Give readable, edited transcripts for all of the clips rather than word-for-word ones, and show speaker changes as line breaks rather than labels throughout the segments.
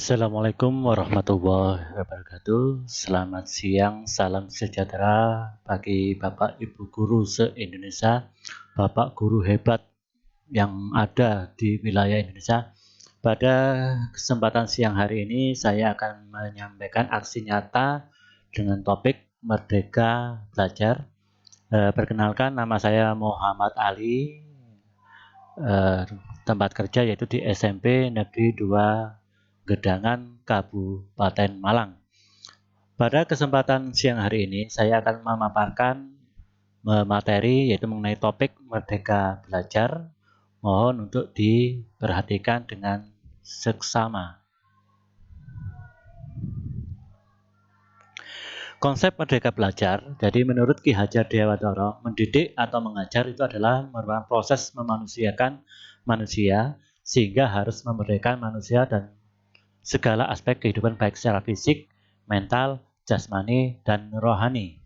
Assalamualaikum warahmatullahi wabarakatuh. Selamat siang, salam sejahtera bagi Bapak Ibu guru se-Indonesia, Bapak guru hebat yang ada di wilayah Indonesia. Pada kesempatan siang hari ini saya akan menyampaikan aksi nyata dengan topik Merdeka Belajar. Perkenalkan, nama saya Muhammad Ali, tempat kerja yaitu di SMP Negeri 2 Gedangan, Kabupaten Malang. Pada kesempatan siang hari ini, saya akan memaparkan materi yaitu mengenai topik Merdeka Belajar. Mohon untuk diperhatikan dengan seksama. Konsep Merdeka Belajar, jadi menurut Ki Hajar Dewantara, mendidik atau mengajar itu adalah merupakan proses memanusiakan manusia sehingga harus memerdekakan manusia dan segala aspek kehidupan baik secara fisik, mental, jasmani, dan rohani.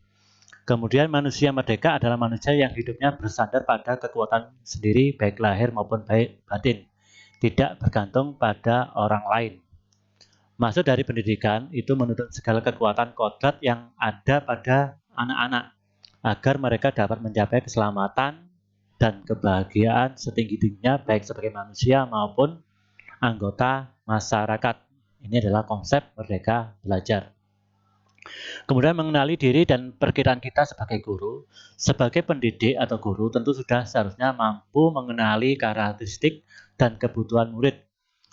Kemudian manusia merdeka adalah manusia yang hidupnya bersandar pada kekuatan sendiri baik lahir maupun baik batin, tidak bergantung pada orang lain. Maksud dari pendidikan itu menuntut segala kekuatan kodrat yang ada pada anak-anak agar mereka dapat mencapai keselamatan dan kebahagiaan setinggi-tingginya baik sebagai manusia maupun anggota masyarakat. Ini adalah konsep Merdeka Belajar. Kemudian mengenali diri dan perkiraan kita sebagai guru. Sebagai pendidik atau guru tentu sudah seharusnya mampu mengenali karakteristik dan kebutuhan murid.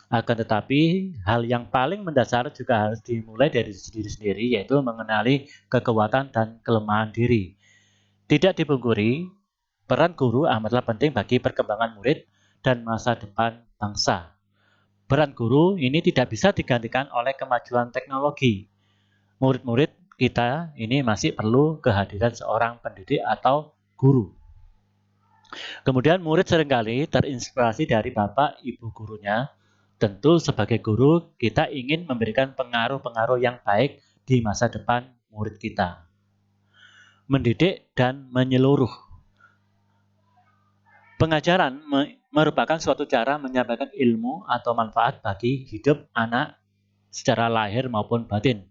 Akan tetapi hal yang paling mendasar juga harus dimulai dari diri sendiri, yaitu mengenali kekuatan dan kelemahan diri. Tidak dipungkiri, peran guru amatlah penting bagi perkembangan murid dan masa depan bangsa. Peran guru ini tidak bisa digantikan oleh kemajuan teknologi. Murid-murid kita ini masih perlu kehadiran seorang pendidik atau guru. Kemudian murid seringkali terinspirasi dari bapak ibu gurunya. Tentu sebagai guru kita ingin memberikan pengaruh-pengaruh yang baik di masa depan murid kita. Mendidik dan menyeluruh. Pengajaran merupakan suatu cara menyampaikan ilmu atau manfaat bagi hidup anak secara lahir maupun batin.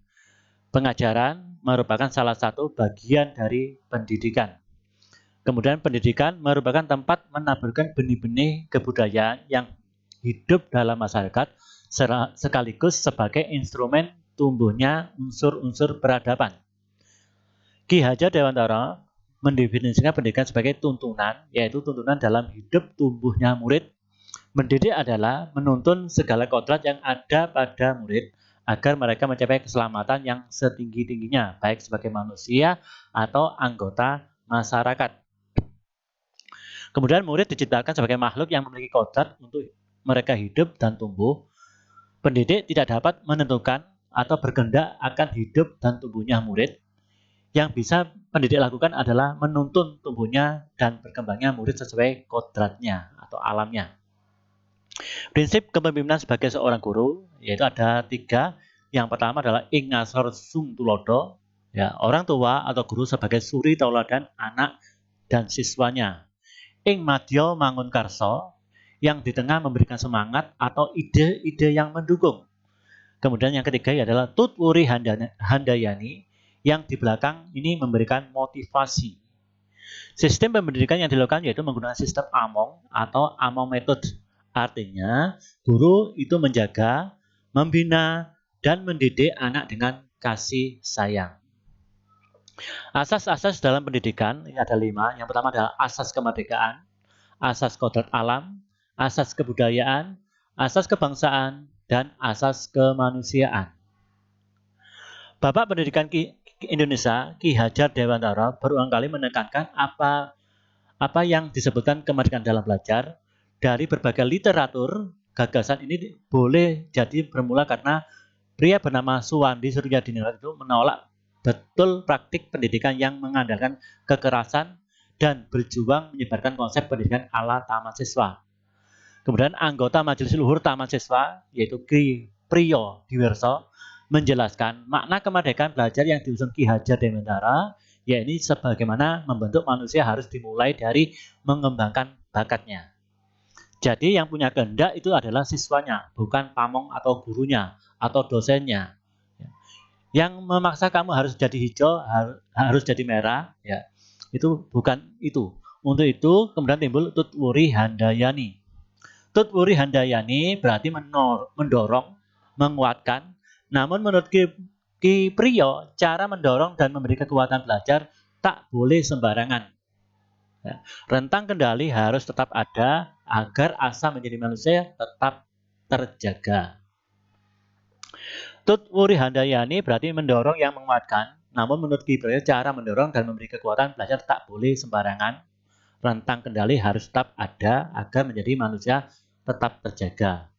Pengajaran merupakan salah satu bagian dari pendidikan. Kemudian pendidikan merupakan tempat menaburkan benih-benih kebudayaan yang hidup dalam masyarakat sekaligus sebagai instrumen tumbuhnya unsur-unsur peradaban. Ki Hajar Dewantara mendefinisikan pendidikan sebagai tuntunan, yaitu tuntunan dalam hidup tumbuhnya murid. Mendidik adalah menuntun segala kodrat yang ada pada murid agar mereka mencapai keselamatan yang setinggi-tingginya, baik sebagai manusia atau anggota masyarakat. Kemudian murid diciptakan sebagai makhluk yang memiliki kodrat untuk mereka hidup dan tumbuh. Pendidik tidak dapat menentukan atau berkehendak akan hidup dan tumbuhnya murid. Yang bisa pendidik lakukan adalah menuntun tumbuhnya dan berkembangnya murid sesuai kodratnya atau alamnya. Prinsip kepemimpinan sebagai seorang guru yaitu ada 3. Yang pertama adalah ing ngasor sung tulodo, ya, orang tua atau guru sebagai suri tauladan anak dan siswanya. Ing madya mangun karso, yang di tengah memberikan semangat atau ide-ide yang mendukung. Kemudian yang ketiga adalah tutwuri handayani, yang di belakang ini memberikan motivasi. Sistem pendidikan yang dilakukan yaitu menggunakan sistem Among atau Among Method. Artinya, guru itu menjaga, membina, dan mendidik anak dengan kasih sayang. Asas-asas dalam pendidikan ini ada 5. Yang pertama adalah asas kemerdekaan, asas kodrat alam, asas kebudayaan, asas kebangsaan, dan asas kemanusiaan. Bapak Pendidikan Indonesia, Ki Hajar Dewantara, berulang kali menekankan apa yang disebutkan kemerdekaan dalam belajar. Dari berbagai literatur, gagasan ini boleh jadi bermula karena pria bernama Suwandi Suryadiningrat itu menolak betul praktik pendidikan yang mengandalkan kekerasan dan berjuang menyebarkan konsep pendidikan ala taman siswa. Kemudian anggota Majelis Luhur Taman Siswa, yaitu Ki Priyo Diwerso, menjelaskan makna kemerdekaan belajar yang diusung Ki Hajar Dewantara, yaitu sebagaimana membentuk manusia harus dimulai dari mengembangkan bakatnya. Jadi yang punya kehendak itu adalah siswanya, bukan pamong atau gurunya. atau dosennya. Yang memaksa kamu harus jadi hijau, harus jadi merah, ya. Itu bukan itu. Untuk itu kemudian timbul Tutwuri Handayani. Tutwuri Handayani berarti mendorong, menguatkan. Namun menurut Ki Priyo, cara mendorong dan memberi kekuatan belajar tak boleh sembarangan. Ya. Rentang kendali harus tetap ada agar asa menjadi manusia tetap terjaga. Tutwuri Handayani berarti mendorong yang menguatkan. Namun menurut Ki Priyo, cara mendorong dan memberi kekuatan belajar tak boleh sembarangan. Rentang kendali harus tetap ada agar menjadi manusia tetap terjaga.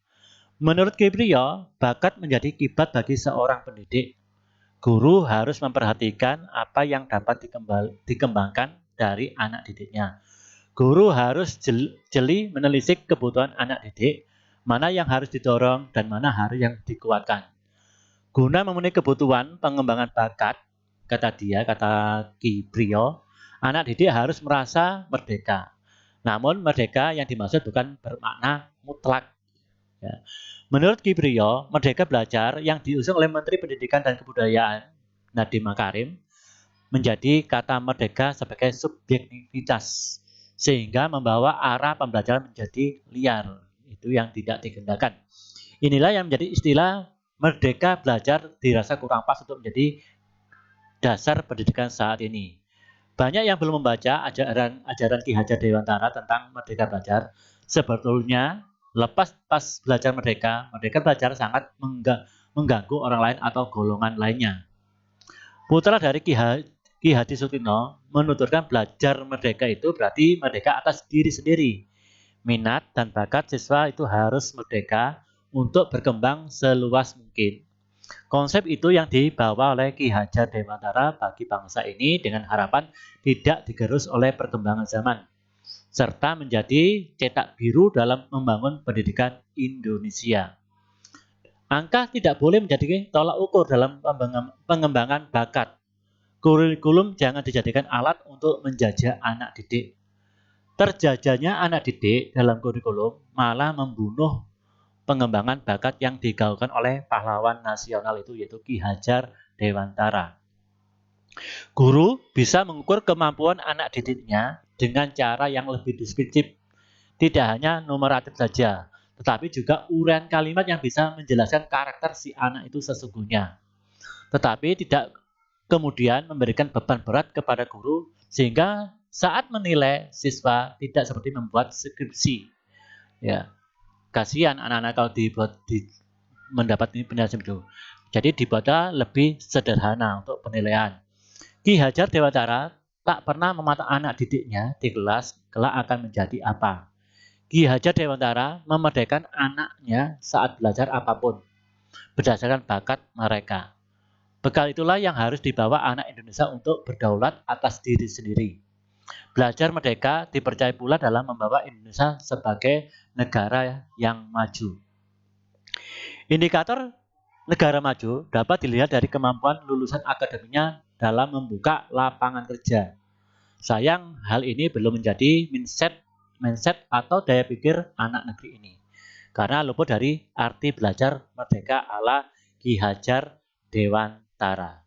Menurut Ki Priyo, bakat menjadi kiblat bagi seorang pendidik. Guru harus memperhatikan apa yang dapat dikembangkan dari anak didiknya. Guru harus jeli menelisik kebutuhan anak didik, mana yang harus didorong dan mana harus yang dikuatkan. Guna memenuhi kebutuhan pengembangan bakat, kata Ki Priyo, anak didik harus merasa merdeka. Namun merdeka yang dimaksud bukan bermakna mutlak. Ya. Menurut Ki Priyo, merdeka belajar yang diusung oleh Menteri Pendidikan dan Kebudayaan, Nadiem Makarim, menjadi kata merdeka sebagai subjektivitas, sehingga membawa arah pembelajaran menjadi liar. Itu yang tidak dikehendakkan. Inilah yang menjadi istilah merdeka belajar dirasa kurang pas untuk menjadi dasar pendidikan saat ini. Banyak yang belum membaca ajaran Ki Hajar Dewantara tentang merdeka belajar. Sebetulnya lepas pas belajar merdeka belajar sangat mengganggu orang lain atau golongan lainnya. Putra dari Ki Hadi Sutino menuturkan belajar merdeka itu berarti merdeka atas diri sendiri. Minat dan bakat siswa itu harus merdeka untuk berkembang seluas mungkin. Konsep itu yang dibawa oleh Ki Hajar Dewantara bagi bangsa ini dengan harapan tidak digerus oleh perkembangan zaman, serta menjadi cetak biru dalam membangun pendidikan Indonesia. Angka tidak boleh menjadi tolak ukur dalam pengembangan bakat. Kurikulum jangan dijadikan alat untuk menjajah anak didik. Terjajahnya anak didik dalam kurikulum malah membunuh pengembangan bakat yang digaungkan oleh pahlawan nasional itu yaitu Ki Hajar Dewantara. Guru bisa mengukur kemampuan anak didiknya dengan cara yang lebih deskriptif. Tidak hanya numeratif saja, tetapi juga uraian kalimat yang bisa menjelaskan karakter si anak itu sesungguhnya. Tetapi tidak kemudian memberikan beban berat kepada guru sehingga saat menilai siswa tidak seperti membuat skripsi. Ya, kasihan anak-anak kalau mendapat penjelasan itu. Jadi dibuatnya lebih sederhana untuk penilaian. Ki Hajar Dewantara tak pernah mematok anak didiknya di kelas kelak akan menjadi apa. Ki Hajar Dewantara memerdekakan anaknya saat belajar apapun berdasarkan bakat mereka. Bekal itulah yang harus dibawa anak Indonesia untuk berdaulat atas diri sendiri. Belajar merdeka dipercaya pula dalam membawa Indonesia sebagai negara yang maju. Indikator negara maju dapat dilihat dari kemampuan lulusan akademinya dalam membuka lapangan kerja. Sayang, hal ini belum menjadi mindset atau daya pikir anak negeri ini. Karena luput dari arti belajar merdeka ala Ki Hajar Dewantara.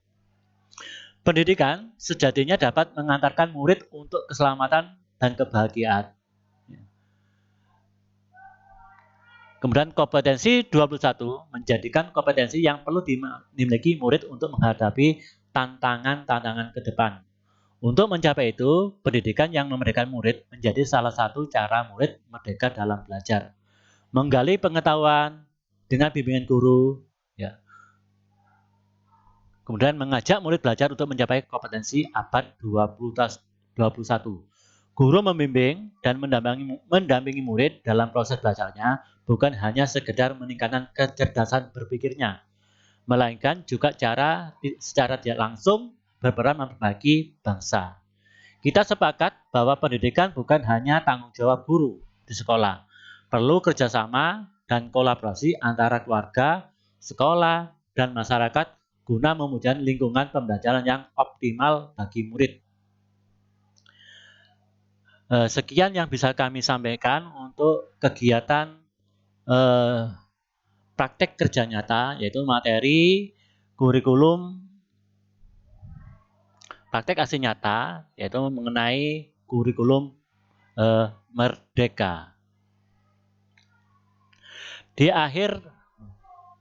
Pendidikan sejatinya dapat mengantarkan murid untuk keselamatan dan kebahagiaan. Kemudian kompetensi 21 menjadikan kompetensi yang perlu dimiliki murid untuk menghadapi tantangan-tantangan ke depan. Untuk mencapai itu, pendidikan yang memberikan murid menjadi salah satu cara murid merdeka dalam belajar. Menggali pengetahuan dengan bimbingan guru, ya. Kemudian mengajak murid belajar untuk mencapai kompetensi abad 21. Guru membimbing dan mendampingi murid dalam proses belajarnya bukan hanya sekedar meningkatkan kecerdasan berpikirnya, melainkan juga secara tidak langsung berperan memperbaiki bangsa. Kita sepakat bahwa pendidikan bukan hanya tanggung jawab guru di sekolah, perlu kerjasama dan kolaborasi antara keluarga, sekolah, dan masyarakat guna mewujudkan lingkungan pembelajaran yang optimal bagi murid. Sekian yang bisa kami sampaikan untuk kegiatan praktek kerja nyata, yaitu materi, kurikulum, praktek aksi nyata, yaitu mengenai kurikulum Merdeka. Di akhir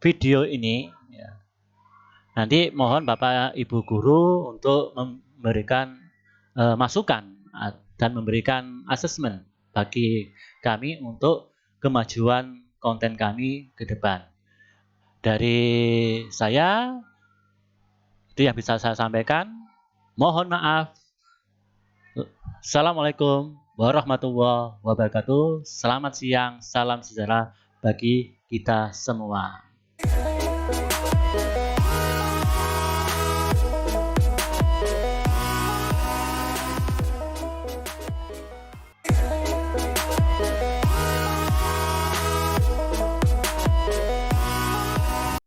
video ini, nanti mohon Bapak Ibu Guru untuk memberikan masukan dan memberikan asesmen bagi kami untuk kemajuan konten kami ke depan. Dari saya, itu yang bisa saya sampaikan. Mohon maaf. Assalamualaikum warahmatullahi wabarakatuh. Selamat siang, salam sejahtera bagi kita semua.